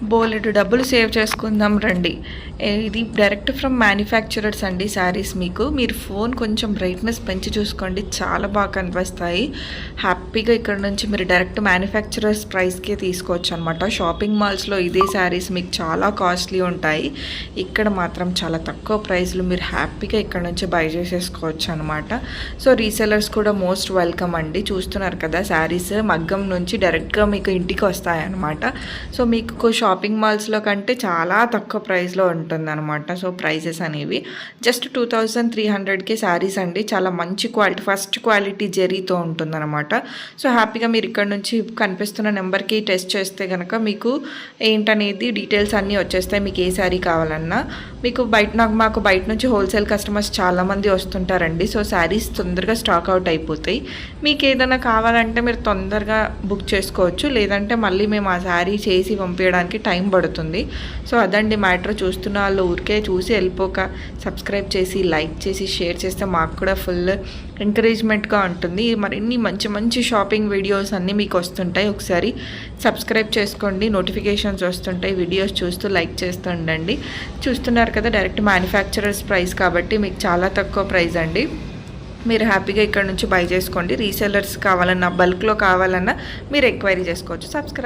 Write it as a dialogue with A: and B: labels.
A: బోలెడు డబ్బులు సేవ్ చేసుకుందాం రండి. ఇది డైరెక్ట్ ఫ్రమ్ మ్యానుఫ్యాక్చరర్స్ అండి శారీస్. మీరు ఫోన్ కొంచెం బ్రైట్నెస్ పెంచి చూసుకోండి, చాలా బాగా కనిపిస్తాయి. హ్యాపీగా ఇక్కడ నుంచి మీరు డైరెక్ట్ మ్యానుఫ్యాక్చరర్స్ ప్రైస్కే తీసుకోవచ్చు అనమాట. షాపింగ్ మాల్స్లో ఇదే శారీస్ మీకు చాలా కాస్ట్లీ ఉంటాయి, ఇక్కడ మాత్రం చాలా తక్కువ ప్రైస్లు మీరు హ్యాపీగా ఇక్కడ నుంచి బై చేసేసుకోవచ్చు అనమాట. సో రీసెలర్స్ కూడా మోస్ట్ వెల్కమ్ అండి. చూస్తున్నారు కదా శారీస్ మగ్గం నుంచి డైరెక్ట్గా మీకు ఇంటికి వస్తాయి అనమాట. సో మీకు షాపింగ్ మాల్స్లో కంటే చాలా తక్కువ ప్రైస్లో ఉంటుందన్నమాట. సో ప్రైజెస్ అనేవి జస్ట్ 2300కే శారీస్ అండి. చాలా మంచి క్వాలిటీ, ఫస్ట్ క్వాలిటీ జెరీతో ఉంటుందన్నమాట. సో హ్యాపీగా మీరు ఇక్కడ నుంచి కనిపిస్తున్న నెంబర్కి టెస్ట్ చేస్తే కనుక మీకు ఏంటనేది డీటెయిల్స్ అన్నీ వచ్చేస్తాయి. మీకు ఏ శారీ కావాలన్నా మీకు మాకు బయట నుంచి హోల్సేల్ కస్టమర్స్ చాలామంది వస్తుంటారండి. సో శారీస్ తొందరగా స్టాక్ అవుట్ అయిపోతాయి. మీకు ఏదైనా కావాలంటే మీరు తొందరగా బుక్ చేసుకోవచ్చు, లేదంటే మళ్ళీ మేము ఆ శారీ చేసి పంపించడానికి టైం పడుతుంది. సో అదండి మ్యాటర్. చూస్తున్న వాళ్ళు ఊరికే చూసి వెళ్ళిపోక సబ్స్క్రైబ్ చేసి లైక్ చేసి షేర్ చేస్తే మాకు కూడా ఫుల్ ఎంకరేజ్మెంట్గా ఉంటుంది. మరిన్ని మంచి మంచి షాపింగ్ వీడియోస్ అన్నీ మీకు వస్తుంటాయి. ఒకసారి సబ్స్క్రైబ్ చేసుకోండి, నోటిఫికేషన్స్ వస్తుంటాయి. వీడియోస్ చూస్తూ లైక్ చేస్తూ ఉండండి. చూస్తున్నారు కదా డైరెక్ట్ మ్యానుఫ్యాక్చరర్స్ ప్రైస్ కాబట్టి మీకు చాలా తక్కువ ప్రైస్ అండి. మీరు హ్యాపీగా ఇక్కడ నుంచి బై చేసుకోండి. రీసెలర్స్ కావాలన్నా బల్క్లో కావాలన్నా మీరు ఎంక్వైరీ చేసుకోవచ్చు. సబ్స్క్రైబ్